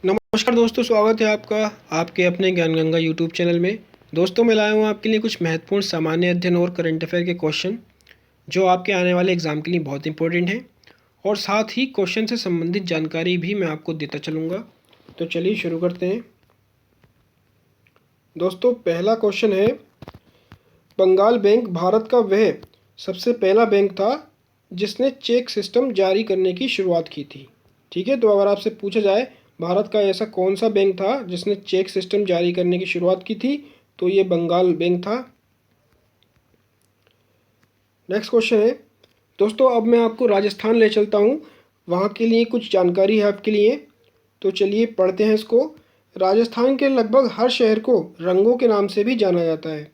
नमस्कार दोस्तों, स्वागत है आपका आपके अपने ज्ञान गंगा यूट्यूब चैनल में। दोस्तों, मैं लाया हूँ आपके लिए कुछ महत्वपूर्ण सामान्य अध्ययन और करंट अफेयर के क्वेश्चन जो आपके आने वाले एग्जाम के लिए बहुत इंपॉर्टेंट हैं, और साथ ही क्वेश्चन से संबंधित जानकारी भी मैं आपको देता चलूँगा। तो चलिए शुरू करते हैं। दोस्तों, पहला क्वेश्चन है, बंगाल बैंक भारत का वह सबसे पहला बैंक था जिसने चेक सिस्टम जारी करने की शुरुआत की थी। ठीक है, तो अगर आपसे पूछा जाए भारत का ऐसा कौन सा बैंक था जिसने चेक सिस्टम जारी करने की शुरुआत की थी, तो ये बंगाल बैंक था। नेक्स्ट क्वेश्चन है दोस्तों, अब मैं आपको राजस्थान ले चलता हूँ, वहाँ के लिए कुछ जानकारी है आपके लिए। तो चलिए पढ़ते हैं इसको। राजस्थान के लगभग हर शहर को रंगों के नाम से भी जाना जाता है।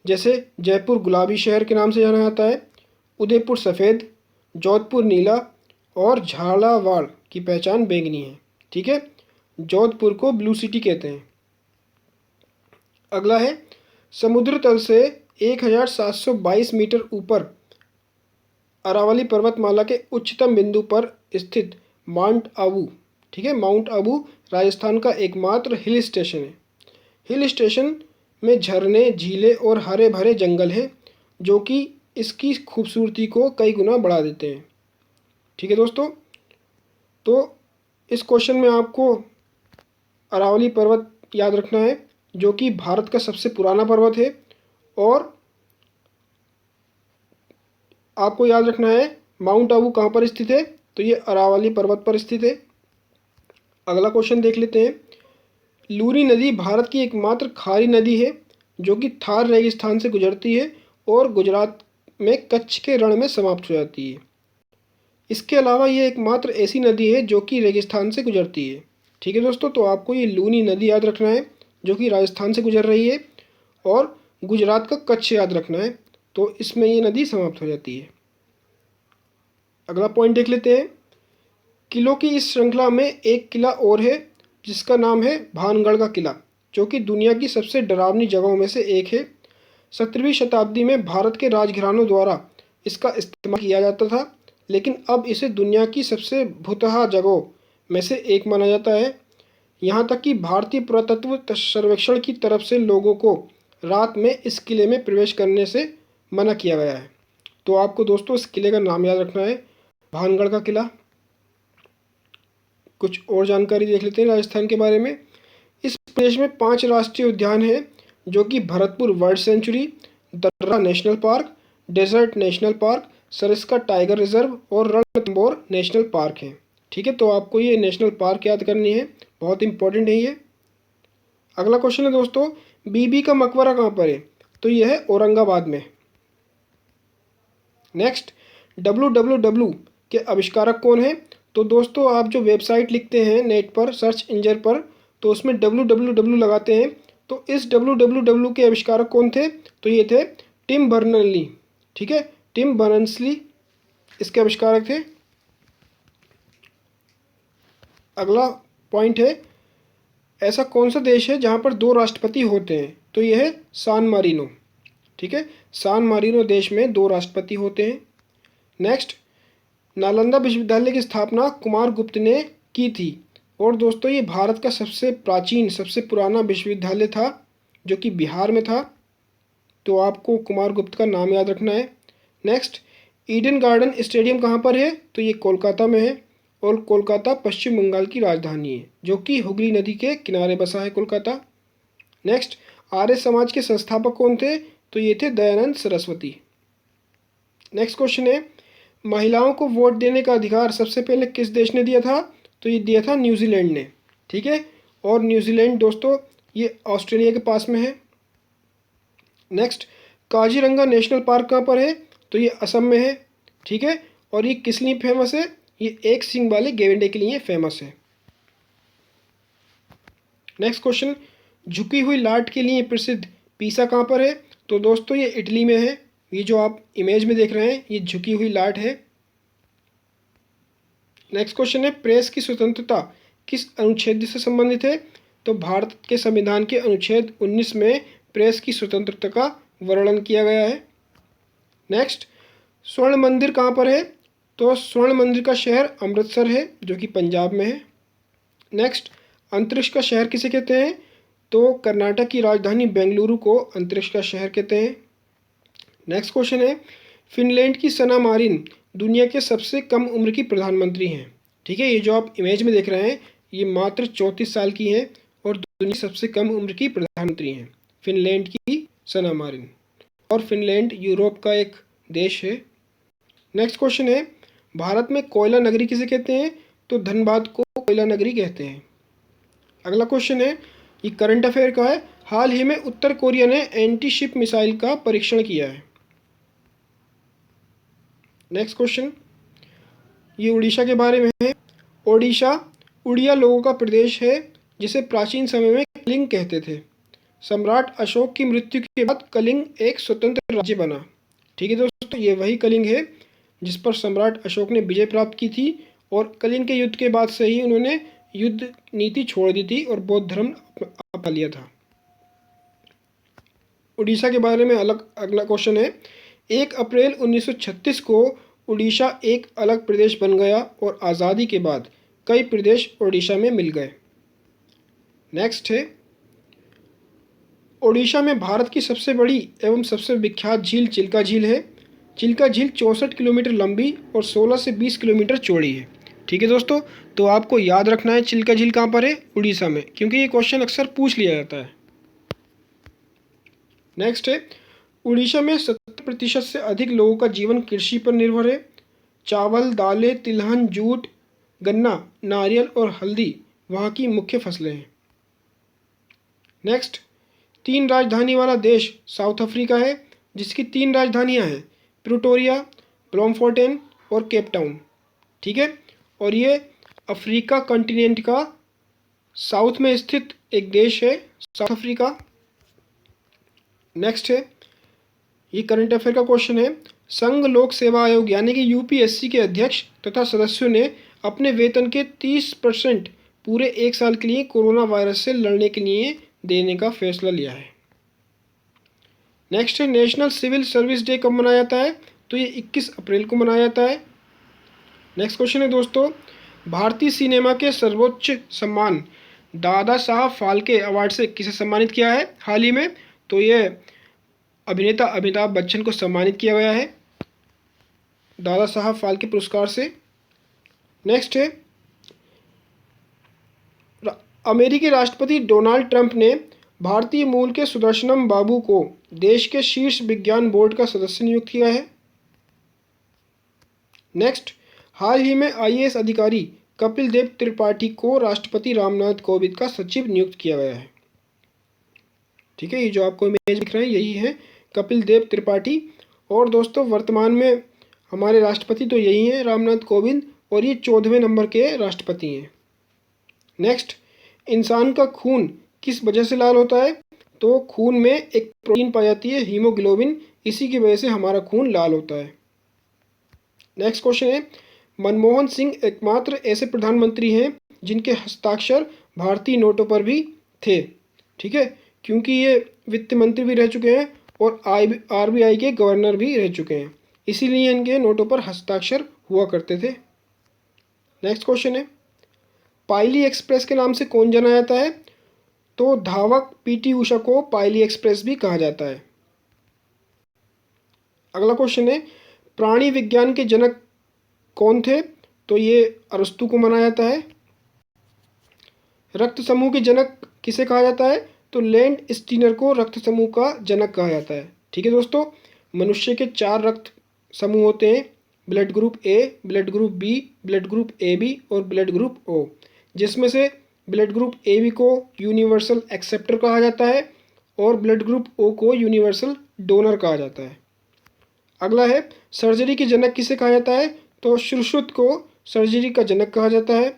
जैसे जयपुर गुलाबी शहर के नाम से जाना जाता है, उदयपुर सफ़ेद, जोधपुर नीला और झालावाड़ की पहचान बैंगनी है। ठीक है, जोधपुर को ब्लू सिटी कहते हैं। अगला है, समुद्र तल से 1722 मीटर ऊपर अरावली पर्वतमाला के उच्चतम बिंदु पर स्थित माउंट आबू। ठीक है, माउंट आबू राजस्थान का एकमात्र हिल स्टेशन है। हिल स्टेशन में झरने, झीलें और हरे भरे जंगल हैं जो कि इसकी खूबसूरती को कई गुना बढ़ा देते हैं। ठीक है दोस्तों, तो इस क्वेश्चन में आपको अरावली पर्वत याद रखना है जो कि भारत का सबसे पुराना पर्वत है, और आपको याद रखना है माउंट आबू कहाँ पर स्थित है, तो ये अरावली पर्वत पर स्थित है। अगला क्वेश्चन देख लेते हैं। लूनी नदी भारत की एकमात्र खारी नदी है जो कि थार रेगिस्तान से गुजरती है और गुजरात में कच्छ के रण में समाप्त हो जाती है। इसके अलावा ये एकमात्र ऐसी नदी है जो कि रेगिस्तान से गुजरती है। ठीक है दोस्तों, तो आपको ये लूनी नदी याद रखना है जो कि राजस्थान से गुजर रही है, और गुजरात का कच्छ याद रखना है, तो इसमें ये नदी समाप्त हो जाती है। अगला पॉइंट देख लेते हैं। किलों की इस श्रृंखला में एक किला और है जिसका नाम है भानगढ़ का किला, जो कि दुनिया की सबसे डरावनी जगहों में से एक है। 17वीं शताब्दी में भारत के राजघरानों द्वारा इसका इस्तेमाल किया जाता था, लेकिन अब इसे दुनिया की सबसे भुतहा जगहों में से एक माना जाता है। यहाँ तक कि भारतीय पुरातत्व सर्वेक्षण की तरफ से लोगों को रात में इस किले में प्रवेश करने से मना किया गया है। तो आपको दोस्तों इस किले का नाम याद रखना है, भानगढ़ का किला। कुछ और जानकारी देख लेते हैं राजस्थान के बारे में। इस प्रदेश में 5 राष्ट्रीय उद्यान हैं जो कि Bharatpur bird sanctuary, Darrah national park, desert national park, Sariska tiger reserve और रणथंभौर नेशनल पार्क हैं। ठीक है, तो आपको ये नेशनल पार्क याद करनी है, बहुत इंपॉर्टेंट है ये। अगला क्वेश्चन है दोस्तों, बीबी का मकबरा कहाँ पर है, तो यह है औरंगाबाद में। नेक्स्ट, www के आविष्कारक कौन है, तो दोस्तों आप जो वेबसाइट लिखते हैं नेट पर, सर्च इंजन पर, तो उसमें www लगाते हैं, तो इस www के आविष्कारक कौन थे, तो ये थे टिम बर्नर्स-ली। ठीक है, टिम बर्नर्स-ली इसके आविष्कारक थे। अगला पॉइंट है, ऐसा कौन सा देश है जहाँ पर 2 राष्ट्रपति होते हैं, तो यह है सान मारिनो। ठीक है, सान मारिनो देश में 2 राष्ट्रपति होते हैं। नेक्स्ट, नालंदा विश्वविद्यालय की स्थापना कुमार गुप्त ने की थी, और दोस्तों ये भारत का सबसे प्राचीन, सबसे पुराना विश्वविद्यालय था जो कि बिहार में था, तो आपको कुमार गुप्त का नाम याद रखना है। नेक्स्ट, ईडन गार्डन स्टेडियम कहाँ पर है, तो ये कोलकाता में है, और कोलकाता पश्चिम बंगाल की राजधानी है जो कि हुगली नदी के किनारे बसा है कोलकाता। नेक्स्ट, आर्य समाज के संस्थापक कौन थे, तो ये थे दयानंद सरस्वती। नेक्स्ट क्वेश्चन है, महिलाओं को वोट देने का अधिकार सबसे पहले किस देश ने दिया था, तो ये दिया था न्यूजीलैंड ने। ठीक है, और न्यूजीलैंड दोस्तों ये ऑस्ट्रेलिया के पास में है। नेक्स्ट, काजीरंगा नेशनल पार्क कहाँ पर है, तो ये असम में है। ठीक है, और ये किस लिए फेमस है, ये एक सींग वाले गैंडे के लिए फेमस है। नेक्स्ट क्वेश्चन, झुकी हुई लाट के लिए प्रसिद्ध पीसा कहाँ पर है, तो दोस्तों ये इटली में है। ये जो आप इमेज में देख रहे हैं ये झुकी हुई लाट है। नेक्स्ट क्वेश्चन है, प्रेस की स्वतंत्रता किस अनुच्छेद से संबंधित है, तो भारत के संविधान के अनुच्छेद 19 में प्रेस की स्वतंत्रता का वर्णन किया गया है। नेक्स्ट, स्वर्ण मंदिर कहाँ पर है, तो स्वर्ण मंदिर का शहर अमृतसर है जो कि पंजाब में है। नेक्स्ट, अंतरिक्ष का शहर किसे कहते हैं? तो कर्नाटक की राजधानी बेंगलुरु को अंतरिक्ष का शहर कहते हैं। नेक्स्ट क्वेश्चन है, फिनलैंड की सना मारिन दुनिया के सबसे कम उम्र की प्रधानमंत्री हैं। ठीक है, ये जो आप इमेज में देख रहे हैं ये मात्र 34 साल की हैं और दुनिया की सबसे कम उम्र की प्रधानमंत्री हैं फिनलैंड की सना मारिन। और फिनलैंड यूरोप का एक देश है। नेक्स्ट क्वेश्चन है, भारत में कोयला नगरी किसे कहते हैं? तो धनबाद को कोयला नगरी कहते हैं। अगला क्वेश्चन है, ये करंट अफेयर का है, हाल ही में उत्तर कोरिया ने एंटी शिप मिसाइल का परीक्षण किया है। नेक्स्ट क्वेश्चन, ये उड़ीसा के बारे में है। ओडिशा उड़िया लोगों का प्रदेश है जिसे प्राचीन समय में कलिंग कहते थे। सम्राट अशोक की मृत्यु के बाद कलिंग एक स्वतंत्र राज्य बना। ठीक है दोस्तों, ये वही कलिंग है जिस पर सम्राट अशोक ने विजय प्राप्त की थी और कलिंग के युद्ध के बाद से ही उन्होंने युद्ध नीति छोड़ दी थी और बौद्ध धर्म अपना लिया था। उड़ीसा के बारे में अगला क्वेश्चन है, 1 अप्रैल 1936 को उड़ीसा एक अलग प्रदेश बन गया और आज़ादी के बाद कई प्रदेश उड़ीसा में मिल गए। नेक्स्ट है, ओडिशा में भारत की सबसे बड़ी एवं सबसे विख्यात झील चिल्का झील है। चिल्का झील 64 किलोमीटर लंबी और 16 से 20 किलोमीटर चौड़ी है। ठीक है दोस्तों, तो आपको याद रखना है चिल्का झील कहाँ पर है? उड़ीसा में, क्योंकि ये क्वेश्चन अक्सर पूछ लिया जाता है। नेक्स्ट है, उड़ीसा में 70% से अधिक लोगों का जीवन कृषि पर निर्भर है। चावल, दालें, तिलहन, जूट, गन्ना, नारियल और हल्दी वहाँ की मुख्य फसलें हैं। नेक्स्ट, 3 राजधानी वाला देश साउथ अफ्रीका है जिसकी 3 राजधानियां हैं, प्रिटोरिया, ब्लॉमफोर्टेन और केप टाउन। ठीक है, और ये अफ्रीका कॉन्टिनेंट का साउथ में स्थित एक देश है साउथ अफ्रीका। नेक्स्ट है, ये करंट अफेयर का क्वेश्चन है, संघ लोक सेवा आयोग यानी कि यूपीएससी के अध्यक्ष तथा सदस्यों ने अपने वेतन के 30% पूरे 1 साल के लिए कोरोना वायरस से लड़ने के लिए देने का फैसला लिया है। नेक्स्ट है, नेशनल सिविल सर्विस डे कब मनाया जाता है? तो ये 21 अप्रैल को मनाया जाता है। नेक्स्ट क्वेश्चन है दोस्तों, भारतीय सिनेमा के सर्वोच्च सम्मान दादा साहब फाल्के अवार्ड से किसे सम्मानित किया है हाल ही में? तो ये अभिनेता अमिताभ बच्चन को सम्मानित किया गया है दादा साहब फाल्के पुरस्कार से। नेक्स्ट है, अमेरिकी राष्ट्रपति डोनाल्ड ट्रंप ने भारतीय मूल के सुदर्शनम बाबू को देश के शीर्ष विज्ञान बोर्ड का सदस्य नियुक्त किया है। नेक्स्ट, हाल ही में आईएएस अधिकारी कपिल देव त्रिपाठी को राष्ट्रपति रामनाथ कोविंद का सचिव नियुक्त किया गया है। ठीक है, ये जो आपको इमेज दिख रहे हैं यही है कपिल देव त्रिपाठी। और दोस्तों वर्तमान में हमारे राष्ट्रपति तो यही हैं रामनाथ कोविंद और ये 14वें नंबर के राष्ट्रपति हैं। नेक्स्ट, इंसान का खून किस वजह से लाल होता है? तो खून में एक प्रोटीन पाई जाती है हीमोग्लोबिन, इसी की वजह से हमारा खून लाल होता है। नेक्स्ट क्वेश्चन है, मनमोहन सिंह एकमात्र ऐसे प्रधानमंत्री हैं जिनके हस्ताक्षर भारतीय नोटों पर भी थे। ठीक है, क्योंकि ये वित्त मंत्री भी रह चुके हैं और आरबीआई के गवर्नर भी रह चुके हैं, इसीलिए इनके नोटों पर हस्ताक्षर हुआ करते थे। नेक्स्ट क्वेश्चन है, पाइली एक्सप्रेस के नाम से कौन जाना जाता है? तो धावक पीटी उषा को पाइली एक्सप्रेस भी कहा जाता है। अगला क्वेश्चन है, प्राणी विज्ञान के जनक कौन थे? तो ये अरस्तु को माना जाता है। रक्त समूह के जनक किसे कहा जाता है? तो लैंड स्टीनर को रक्त समूह का जनक कहा जाता है। ठीक है दोस्तों, मनुष्य के 4 रक्त समूह होते हैं, blood group A, blood group B, blood group A B और ब्लड ग्रुप ओ, जिसमें से ब्लड ग्रुप ए बी को यूनिवर्सल एक्सेप्टर कहा जाता है और ब्लड ग्रुप ओ को यूनिवर्सल डोनर कहा जाता है। अगला है, सर्जरी के जनक किसे कहा जाता है? तो सुश्रुत को सर्जरी का जनक कहा जाता है।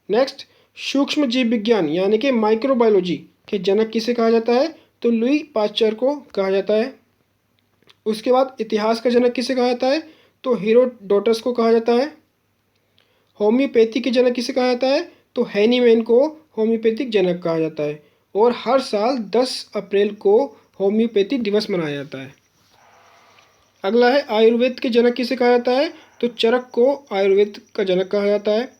नेक्स्ट, सूक्ष्म जीव विज्ञान यानी कि माइक्रोबायोलॉजी के जनक किसे कहा जाता है? तो लुई पाश्चर को कहा जाता है। उसके बाद इतिहास का जनक किसे कहा जाता है? तो हेरोडोटस को कहा जाता है। होम्योपैथी के जनक किसे कहा जाता है? तो हैनीमैन को होम्योपैथिक जनक कहा जाता है और हर साल 10 अप्रैल को होम्योपैथी दिवस मनाया जाता है। अगला है, आयुर्वेद के जनक किसे कहा जाता है? तो चरक को आयुर्वेद का जनक कहा जाता है।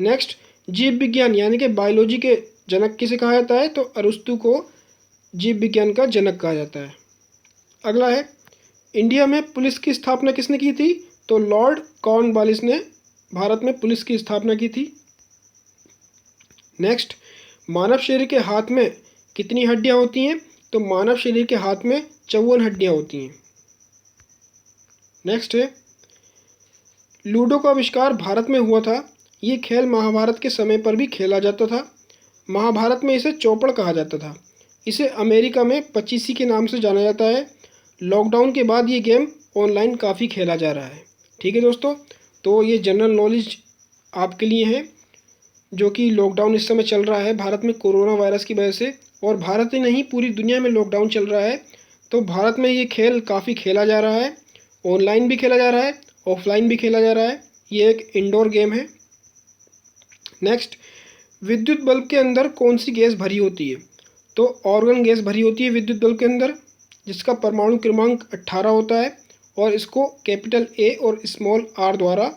नेक्स्ट, जीव विज्ञान यानी कि बायोलॉजी के जनक किसे कहा जाता है? तो अरस्तु को जीव विज्ञान का जनक कहा जाता है। अगला है, इंडिया में पुलिस की स्थापना किसने की थी? तो लॉर्ड कॉर्नवालिस ने भारत में पुलिस की स्थापना की थी। नेक्स्ट, मानव शरीर के हाथ में कितनी हड्डियां होती हैं? तो मानव शरीर के हाथ में 54 हड्डियां होती हैं। नेक्स्ट है, लूडो का आविष्कार भारत में हुआ था। ये खेल महाभारत के समय पर भी खेला जाता था। महाभारत में इसे चौपड़ कहा जाता था। इसे अमेरिका में पचीसी के नाम से जाना जाता है। लॉकडाउन के बाद ये गेम ऑनलाइन काफ़ी खेला जा रहा है। ठीक है दोस्तों, तो ये जनरल नॉलेज आपके लिए है, जो कि लॉकडाउन इस समय चल रहा है भारत में कोरोना वायरस की वजह से, और भारत ही नहीं पूरी दुनिया में लॉकडाउन चल रहा है। तो भारत में ये खेल काफ़ी खेला जा रहा है, ऑनलाइन भी खेला जा रहा है, ऑफलाइन भी खेला जा रहा है। ये एक इंडोर गेम है। नेक्स्ट, विद्युत बल्ब के अंदर कौन सी गैस भरी होती है? तो ऑर्गन गैस भरी होती है विद्युत बल्ब के अंदर, जिसका परमाणु क्रमांक 18 होता है और इसको कैपिटल ए और स्मॉल आर द्वारा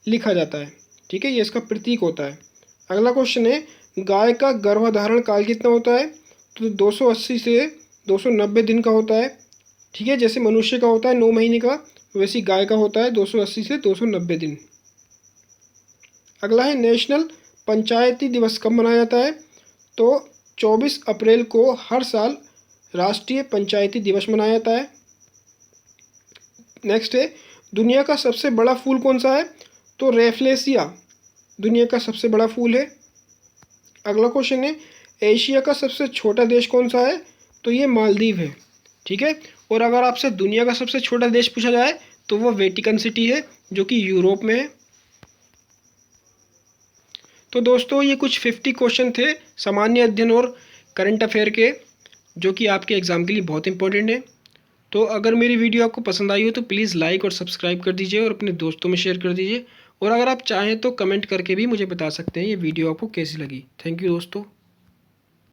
लिखा जाता है। ठीक है, ये इसका प्रतीक होता है। अगला क्वेश्चन है, गाय का गर्भधारण काल कितना होता है? तो 280 से 290 दिन का होता है। ठीक है, जैसे मनुष्य का होता है 9 महीने का, वैसी गाय का होता है 280 से 290 दिन। अगला है, नेशनल पंचायती दिवस कब मनाया जाता है? तो 24 अप्रैल को हर साल राष्ट्रीय पंचायती दिवस मनाया जाता है। नेक्स्ट है, दुनिया का सबसे बड़ा फूल कौन सा है? तो रेफ्लेसिया दुनिया का सबसे बड़ा फूल है। अगला क्वेश्चन है, एशिया का सबसे छोटा देश कौन सा है? तो ये मालदीव है। ठीक है, और अगर आपसे दुनिया का सबसे छोटा देश पूछा जाए तो वो वेटिकन सिटी है, जो कि यूरोप में है। तो दोस्तों, ये कुछ 50 क्वेश्चन थे सामान्य अध्ययन और करंट अफेयर के, जो कि आपके एग्ज़ाम के लिए बहुत इंपॉर्टेंट है। तो अगर मेरी वीडियो आपको पसंद आई हो तो प्लीज़ लाइक और सब्सक्राइब कर दीजिए और अपने दोस्तों में शेयर कर दीजिए। और अगर आप चाहें तो कमेंट करके भी मुझे बता सकते हैं ये वीडियो आपको कैसी लगी। थैंक यू दोस्तों।